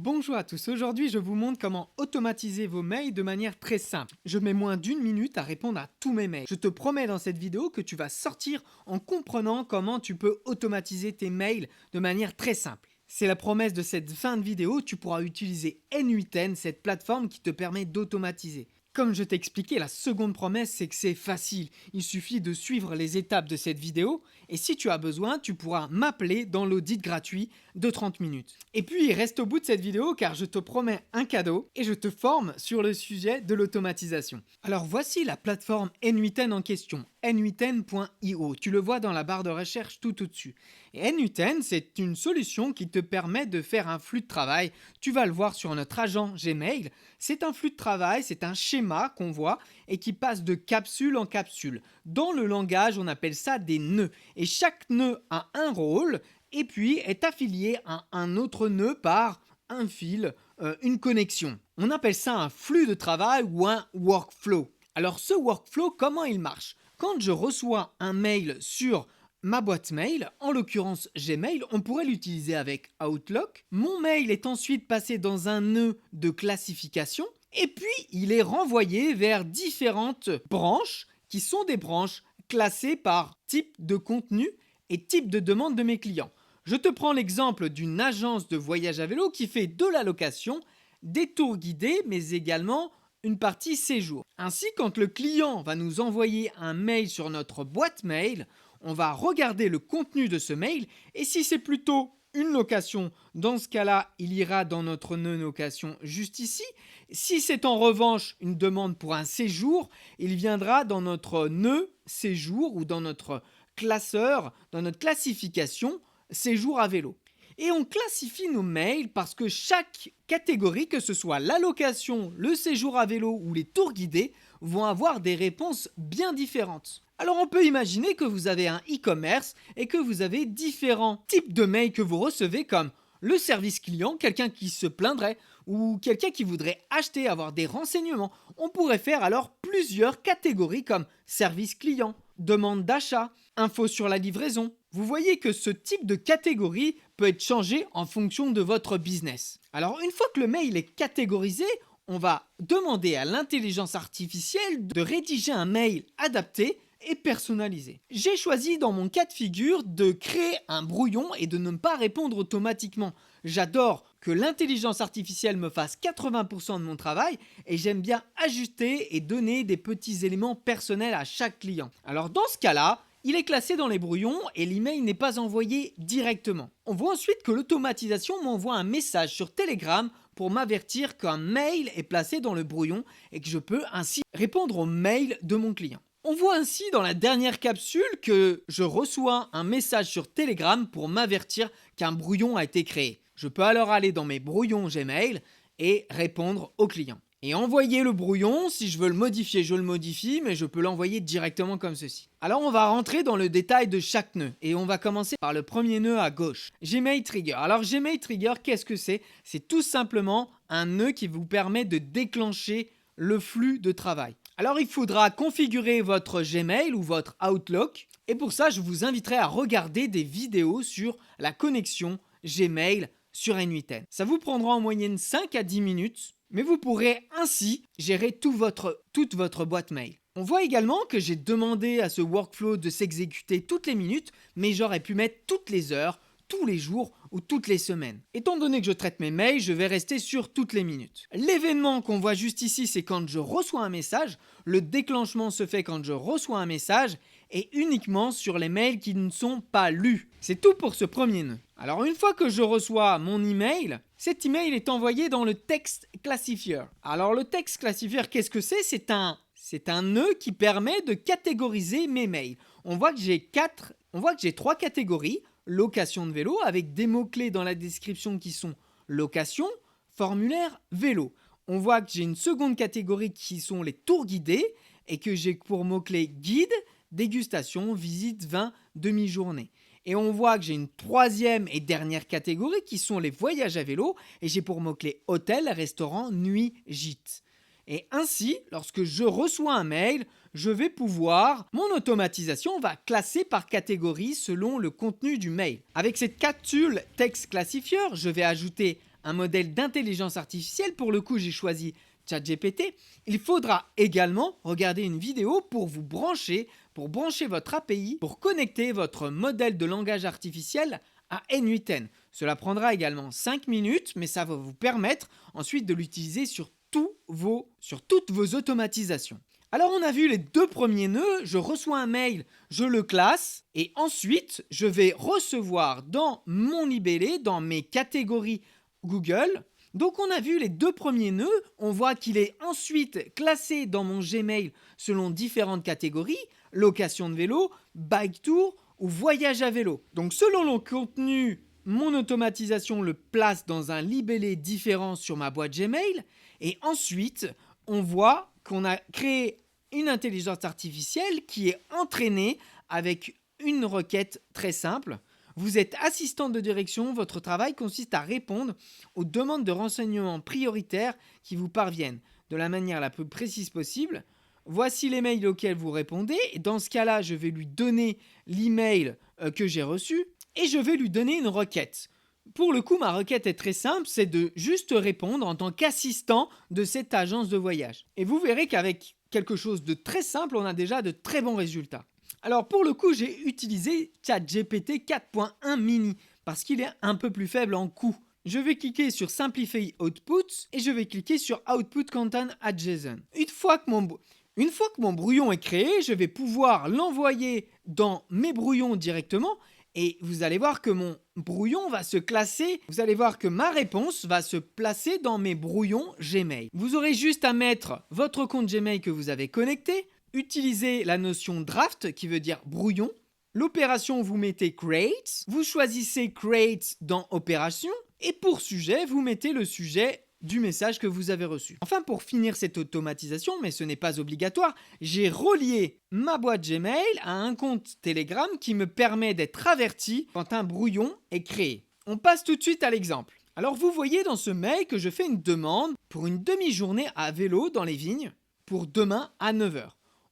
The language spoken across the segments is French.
Bonjour à tous, aujourd'hui je vous montre comment automatiser vos mails de manière très simple. Je mets moins d'une minute à répondre à tous mes mails. Je te promets dans cette vidéo que tu vas sortir en comprenant comment tu peux automatiser tes mails de manière très simple. C'est la promesse de cette fin de vidéo, tu pourras utiliser N8N, cette plateforme qui te permet d'automatiser. Comme je t'ai expliqué, la seconde promesse, c'est que c'est facile. Il suffit de suivre les étapes de cette vidéo et si tu as besoin, tu pourras m'appeler dans l'audit gratuit de 30 minutes. Et puis, reste au bout de cette vidéo car je te promets un cadeau et je te forme sur le sujet de l'automatisation. Alors voici la plateforme N8N en question, n8n.io. Tu le vois dans la barre de recherche tout au-dessus. Et N8N, c'est une solution qui te permet de faire un flux de travail. Tu vas le voir sur notre agent Gmail. C'est un flux de travail, c'est un schéma qu'on voit et qui passe de capsule en capsule. Dans le langage, on appelle ça des nœuds. Et chaque nœud a un rôle et puis est affilié à un autre nœud par un fil, une connexion. On appelle ça un flux de travail ou un workflow. Alors ce workflow, comment il marche? Quand je reçois un mail sur ma boîte mail, en l'occurrence Gmail, on pourrait l'utiliser avec Outlook. Mon mail est ensuite passé dans un nœud de classification et puis il est renvoyé vers différentes branches qui sont des branches classées par type de contenu et type de demande de mes clients. Je te prends l'exemple d'une agence de voyage à vélo qui fait de la location, des tours guidés mais également une partie séjour. Ainsi, quand le client va nous envoyer un mail sur notre boîte mail, on va regarder le contenu de ce mail et si c'est plutôt une location, dans ce cas-là, il ira dans notre nœud location juste ici. Si c'est en revanche une demande pour un séjour, il viendra dans notre nœud séjour ou dans notre classeur, dans notre classification séjour à vélo. Et on classifie nos mails parce que chaque catégorie, que ce soit la location, le séjour à vélo ou les tours guidés, vont avoir des réponses bien différentes. Alors on peut imaginer que vous avez un e-commerce et que vous avez différents types de mails que vous recevez comme le service client, quelqu'un qui se plaindrait ou quelqu'un qui voudrait acheter, avoir des renseignements. On pourrait faire alors plusieurs catégories comme service client, demande d'achat, info sur la livraison. Vous voyez que ce type de catégorie peut être changé en fonction de votre business. Alors une fois que le mail est catégorisé, on va demander à l'intelligence artificielle de rédiger un mail adapté et personnalisé. J'ai choisi dans mon cas de figure de créer un brouillon et de ne pas répondre automatiquement. J'adore que l'intelligence artificielle me fasse 80% de mon travail et j'aime bien ajuster et donner des petits éléments personnels à chaque client. Alors dans ce cas-là, il est classé dans les brouillons et l'email n'est pas envoyé directement. On voit ensuite que l'automatisation m'envoie un message sur Telegram pour m'avertir qu'un mail est placé dans le brouillon et que je peux ainsi répondre au mail de mon client. On voit ainsi dans la dernière capsule que je reçois un message sur Telegram pour m'avertir qu'un brouillon a été créé. Je peux alors aller dans mes brouillons Gmail et répondre au client. Et envoyer le brouillon, si je veux le modifier, je le modifie, mais je peux l'envoyer directement comme ceci. Alors on va rentrer dans le détail de chaque nœud et on va commencer par le premier nœud à gauche, Gmail Trigger. Alors Gmail Trigger, qu'est-ce que c'est? C'est tout simplement un nœud qui vous permet de déclencher le flux de travail. Alors il faudra configurer votre Gmail ou votre Outlook et pour ça je vous inviterai à regarder des vidéos sur la connexion Gmail sur N8N. Ça vous prendra en moyenne 5 à 10 minutes, mais vous pourrez ainsi gérer toute votre boîte mail. On voit également que j'ai demandé à ce workflow de s'exécuter toutes les minutes, mais j'aurais pu mettre toutes les heures, tous les jours ou toutes les semaines. Étant donné que je traite mes mails, je vais rester sur toutes les minutes. L'événement qu'on voit juste ici, c'est quand je reçois un message. Le déclenchement se fait quand je reçois un message et uniquement sur les mails qui ne sont pas lus. C'est tout pour ce premier nœud. Alors une fois que je reçois mon email, cet email est envoyé dans le text classifier. Alors le text classifier, qu'est-ce que c'est? C'est un nœud qui permet de catégoriser mes mails. On voit que j'ai 3 catégories. Location de vélo avec des mots-clés dans la description qui sont location, formulaire, vélo. On voit que j'ai une seconde catégorie qui sont les tours guidés et que j'ai pour mots-clés guide, dégustation, visite, vin, demi-journée. Et on voit que j'ai une troisième et dernière catégorie qui sont les voyages à vélo et j'ai pour mots-clés hôtel, restaurant, nuit, gîte. Et ainsi, lorsque je reçois un mail, je vais pouvoir, mon automatisation va classer par catégorie selon le contenu du mail. Avec cette capsule Text Classifier, je vais ajouter un modèle d'intelligence artificielle, pour le coup j'ai choisi ChatGPT, il faudra également regarder une vidéo pour brancher votre API, pour connecter votre modèle de langage artificiel à N8N. Cela prendra également 5 minutes, mais ça va vous permettre ensuite de l'utiliser sur toutes vos automatisations. Alors on a vu les 2 premiers nœuds, je reçois un mail, je le classe et ensuite je vais recevoir dans mon libellé, dans mes catégories Google. Donc on a vu les 2 premiers nœuds, on voit qu'il est ensuite classé dans mon Gmail selon différentes catégories, location de vélo, bike tour ou voyage à vélo. Donc selon le contenu, mon automatisation le place dans un libellé différent sur ma boîte Gmail et ensuite on voit qu'on a créé une intelligence artificielle qui est entraînée avec une requête très simple. Vous êtes assistante de direction, votre travail consiste à répondre aux demandes de renseignements prioritaires qui vous parviennent de la manière la plus précise possible. Voici les mails auxquels vous répondez. Et dans ce cas-là, je vais lui donner l'email que j'ai reçu et je vais lui donner une requête. Pour le coup, ma requête est très simple, c'est de juste répondre en tant qu'assistant de cette agence de voyage. Et vous verrez qu'avec quelque chose de très simple, on a déjà de très bons résultats. Alors pour le coup, j'ai utilisé ChatGPT 4.1 mini parce qu'il est un peu plus faible en coût. Je vais cliquer sur Simplify Outputs et je vais cliquer sur Output Content JSON. Une fois que mon brouillon est créé, je vais pouvoir l'envoyer dans mes brouillons directement et vous allez voir que mon brouillon va se classer, vous allez voir que ma réponse va se placer dans mes brouillons Gmail. Vous aurez juste à mettre votre compte Gmail que vous avez connecté, utilisez la notion draft qui veut dire brouillon. L'opération, vous mettez create, vous choisissez create dans opération et pour sujet, vous mettez le sujet du message que vous avez reçu. Enfin, pour finir cette automatisation, mais ce n'est pas obligatoire, j'ai relié ma boîte Gmail à un compte Telegram qui me permet d'être averti quand un brouillon est créé. On passe tout de suite à l'exemple. Alors vous voyez dans ce mail que je fais une demande pour une demi-journée à vélo dans les vignes pour demain à 9h.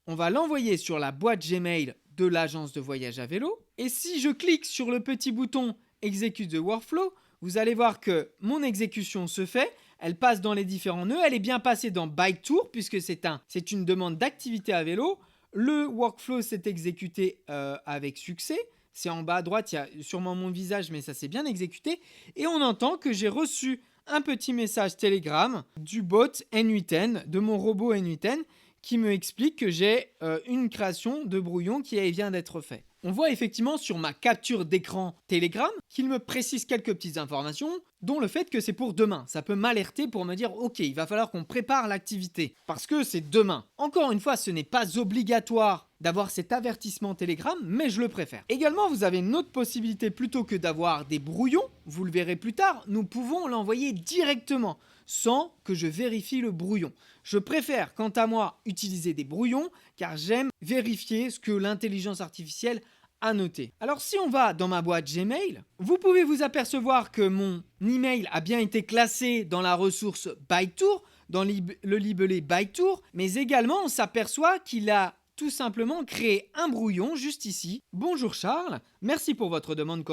On va l'envoyer sur la boîte Gmail de l'agence de voyage à vélo. Et si je clique sur le petit bouton Execute the workflow, vous allez voir que mon exécution se fait. Elle passe dans les différents nœuds. Elle est bien passée dans Bike Tour puisque c'est une demande d'activité à vélo. Le workflow s'est exécuté avec succès. C'est en bas à droite, il y a sûrement mon visage, mais ça s'est bien exécuté. Et on entend que j'ai reçu un petit message Telegram du bot N8N, de mon robot N8N, qui me explique que j'ai une création de brouillon qui vient d'être fait. On voit effectivement sur ma capture d'écran Telegram qu'il me précise quelques petites informations, dont le fait que c'est pour demain. Ça peut m'alerter pour me dire « Ok, il va falloir qu'on prépare l'activité, parce que c'est demain ». Encore une fois, ce n'est pas obligatoire d'avoir cet avertissement Telegram, mais je le préfère. Également, vous avez une autre possibilité plutôt que d'avoir des brouillons, vous le verrez plus tard, nous pouvons l'envoyer directement, sans que je vérifie le brouillon. Je préfère, quant à moi, utiliser des brouillons, car j'aime vérifier ce que l'intelligence artificielle a noté. Alors si on va dans ma boîte Gmail, vous pouvez vous apercevoir que mon email a bien été classé dans la ressource Bike Tour, dans le libellé Bike Tour, mais également on s'aperçoit qu'il a tout simplement créé un brouillon juste ici. Bonjour Charles, merci pour votre demande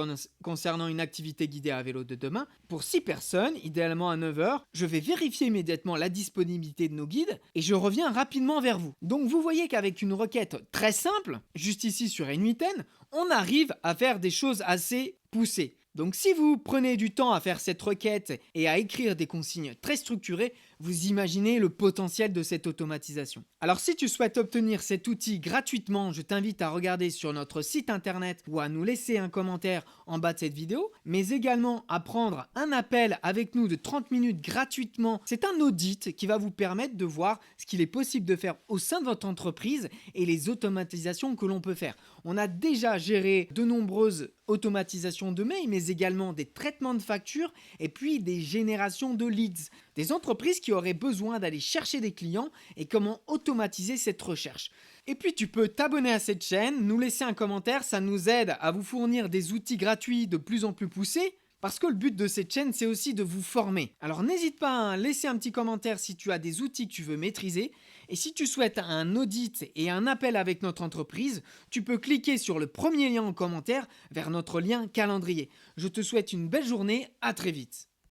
concernant une activité guidée à vélo de demain. Pour 6 personnes, idéalement à 9h, je vais vérifier immédiatement la disponibilité de nos guides et je reviens rapidement vers vous. Donc vous voyez qu'avec une requête très simple, juste ici sur N8N, on arrive à faire des choses assez poussées. Donc si vous prenez du temps à faire cette requête et à écrire des consignes très structurées, vous imaginez le potentiel de cette automatisation. Alors si tu souhaites obtenir cet outil gratuitement, je t'invite à regarder sur notre site internet ou à nous laisser un commentaire en bas de cette vidéo, mais également à prendre un appel avec nous de 30 minutes gratuitement. C'est un audit qui va vous permettre de voir ce qu'il est possible de faire au sein de votre entreprise et les automatisations que l'on peut faire. On a déjà géré de nombreuses automatisations de mails, mais également des traitements de factures et puis des générations de leads. Des entreprises qui auraient besoin d'aller chercher des clients et comment automatiser cette recherche. Et puis tu peux t'abonner à cette chaîne, nous laisser un commentaire, ça nous aide à vous fournir des outils gratuits de plus en plus poussés. Parce que le but de cette chaîne, c'est aussi de vous former. Alors n'hésite pas à laisser un petit commentaire si tu as des outils que tu veux maîtriser. Et si tu souhaites un audit et un appel avec notre entreprise, tu peux cliquer sur le premier lien en commentaire vers notre lien calendrier. Je te souhaite une belle journée, à très vite.